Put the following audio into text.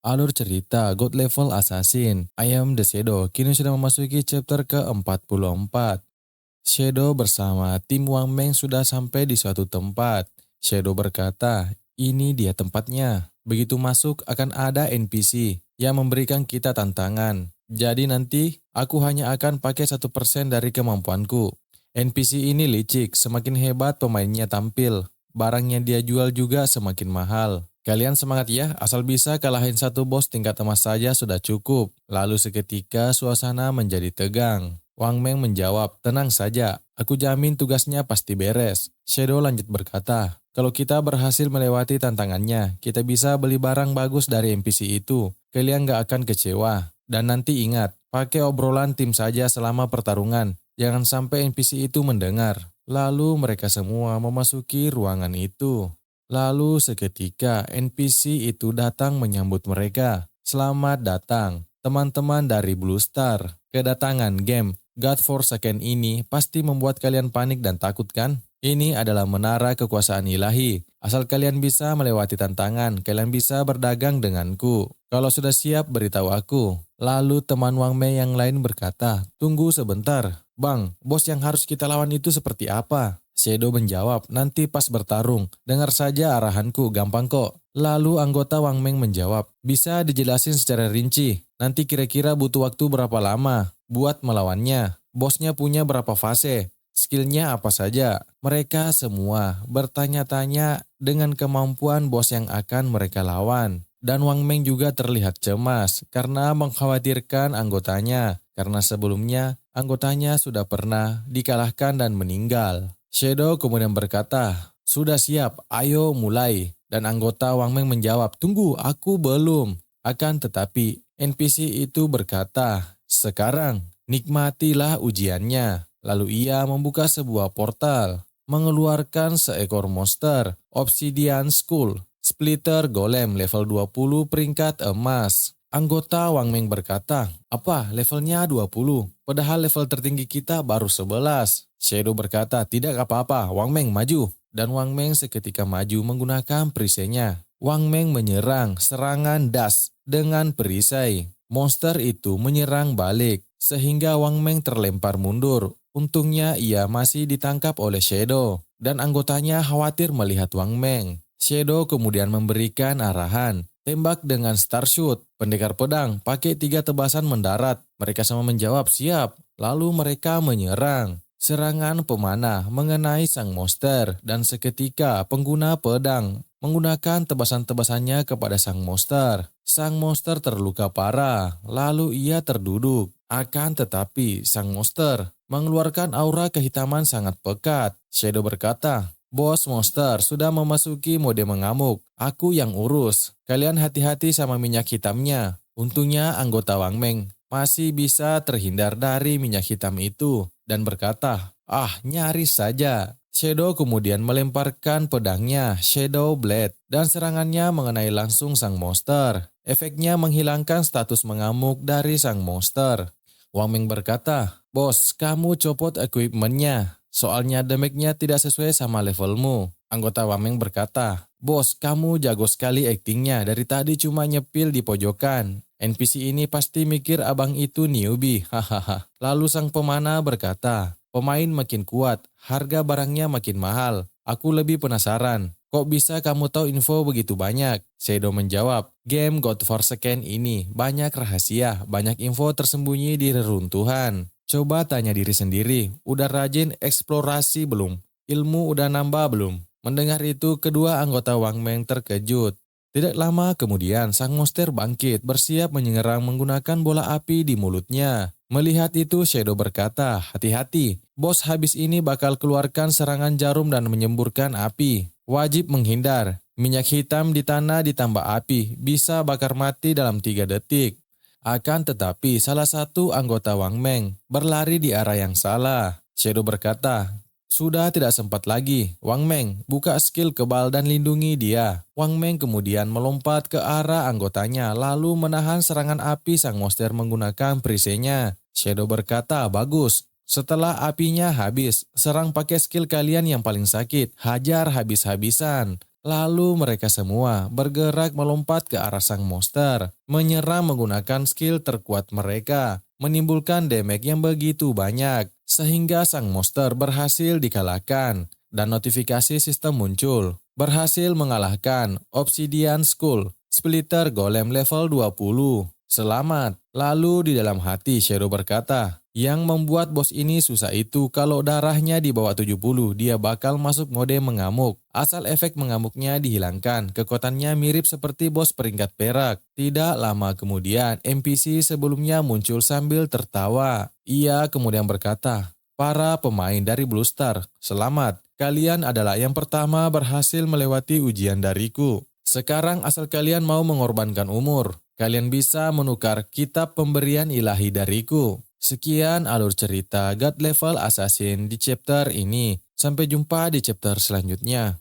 Alur cerita God Level Assassin, I Am the Shadow, kini sudah memasuki chapter ke-44. Shadow bersama tim Wang Meng sudah sampai di suatu tempat. Shadow berkata, ini dia tempatnya. Begitu masuk akan ada NPC yang memberikan kita tantangan. Jadi nanti aku hanya akan pakai 1% dari kemampuanku. NPC ini licik, semakin hebat pemainnya tampil. Barang yang dia jual juga semakin mahal. Kalian semangat ya, asal bisa kalahin satu bos tingkat emas saja sudah cukup. Lalu seketika suasana menjadi tegang. Wang Meng menjawab, tenang saja, aku jamin tugasnya pasti beres. Shadow lanjut berkata, kalau kita berhasil melewati tantangannya, kita bisa beli barang bagus dari NPC itu. Kalian gak akan kecewa. Dan nanti ingat, pakai obrolan tim saja selama pertarungan. Jangan sampai NPC itu mendengar. Lalu mereka semua memasuki ruangan itu. Lalu seketika NPC itu datang menyambut mereka. Selamat datang, teman-teman dari Blue Star. Kedatangan game God Forsaken ini pasti membuat kalian panik dan takut kan? Ini adalah menara kekuasaan ilahi. Asal kalian bisa melewati tantangan, kalian bisa berdagang denganku. Kalau sudah siap, beritahu aku. Lalu teman Wang Mei yang lain berkata, tunggu sebentar. Bang, bos yang harus kita lawan itu seperti apa? Shadow menjawab, nanti pas bertarung. Dengar saja arahanku, gampang kok. Lalu anggota Wang Meng menjawab, bisa dijelasin secara rinci. Nanti kira-kira butuh waktu berapa lama buat melawannya. Bosnya punya berapa fase? Skillnya apa saja? Mereka semua bertanya-tanya dengan kemampuan bos yang akan mereka lawan. Dan Wang Meng juga terlihat cemas karena mengkhawatirkan anggotanya. Karena sebelumnya anggotanya sudah pernah dikalahkan dan meninggal. Shadow kemudian berkata, sudah siap, ayo mulai. Dan anggota Wang Meng menjawab, tunggu, aku belum. Akan tetapi NPC itu berkata, sekarang nikmatilah ujiannya. Lalu ia membuka sebuah portal, mengeluarkan seekor monster, Obsidian Skull, Splitter Golem level 20 peringkat emas. Anggota Wang Meng berkata, apa levelnya 20? Padahal level tertinggi kita baru 11. Shadow berkata, tidak apa-apa, Wang Meng maju. Dan Wang Meng seketika maju menggunakan perisainya. Wang Meng menyerang serangan das dengan perisai. Monster itu menyerang balik, sehingga Wang Meng terlempar mundur. Untungnya ia masih ditangkap oleh Shadow, dan anggotanya khawatir melihat Wang Meng. Shadow kemudian memberikan arahan, tembak dengan Starshoot, pendekar pedang, pakai 3 tebasan mendarat. Mereka semua menjawab siap, lalu mereka menyerang. Serangan pemanah mengenai sang monster dan seketika pengguna pedang menggunakan tebasan-tebasannya kepada sang monster. Sang monster terluka parah, lalu ia terduduk. Akan tetapi sang monster mengeluarkan aura kehitaman sangat pekat. Shadow berkata, bos monster sudah memasuki mode mengamuk. Aku yang urus. Kalian hati-hati sama minyak hitamnya. Untungnya anggota Wang Meng masih bisa terhindar dari minyak hitam itu dan berkata, ah nyaris saja. Shadow kemudian melemparkan pedangnya, Shadow Blade, dan serangannya mengenai langsung sang monster. Efeknya menghilangkan status mengamuk dari sang monster. Wang Meng berkata, bos kamu copot equipmentnya, soalnya damage-nya tidak sesuai sama levelmu. Anggota Wang Meng berkata, bos kamu jago sekali aktingnya, dari tadi cuma nyepil di pojokan. NPC ini pasti mikir abang itu newbie, hahaha. Lalu sang pemanah berkata, pemain makin kuat, harga barangnya makin mahal. Aku lebih penasaran, kok bisa kamu tahu info begitu banyak? Shadow menjawab, game God Forsaken ini banyak rahasia, banyak info tersembunyi di reruntuhan. Coba tanya diri sendiri, udah rajin eksplorasi belum? Ilmu udah nambah belum? Mendengar itu, kedua anggota Wang Meng terkejut. Tidak lama kemudian, sang monster bangkit, bersiap menyerang menggunakan bola api di mulutnya. Melihat itu, Shadow berkata, hati-hati, bos habis ini bakal keluarkan serangan jarum dan menyemburkan api. Wajib menghindar. Minyak hitam di tanah ditambah api, bisa bakar mati dalam 3 detik. Akan tetapi, salah satu anggota Wang Meng berlari di arah yang salah. Shadow berkata, sudah tidak sempat lagi. Wang Meng, buka skill kebal dan lindungi dia. Wang Meng kemudian melompat ke arah anggotanya lalu menahan serangan api sang monster menggunakan perisainya. Shadow berkata, bagus. Setelah apinya habis, serang pakai skill kalian yang paling sakit. Hajar habis-habisan. Lalu mereka semua bergerak melompat ke arah sang monster, menyerang menggunakan skill terkuat mereka, menimbulkan damage yang begitu banyak, sehingga sang monster berhasil dikalahkan, dan notifikasi sistem muncul. Berhasil mengalahkan Obsidian Skull, Splitter Golem level 20. Selamat. Lalu di dalam hati Shadow berkata, yang membuat bos ini susah itu kalau darahnya di bawah 70, dia bakal masuk mode mengamuk. Asal efek mengamuknya dihilangkan, kekuatannya mirip seperti bos peringkat perak. Tidak lama kemudian, NPC sebelumnya muncul sambil tertawa. Ia kemudian berkata, para pemain dari Blue Star, selamat. Kalian adalah yang pertama berhasil melewati ujian dariku. Sekarang asal kalian mau mengorbankan umur, kalian bisa menukar kitab pemberian ilahi dariku. Sekian alur cerita God Level Assassin di chapter ini. Sampai jumpa di chapter selanjutnya.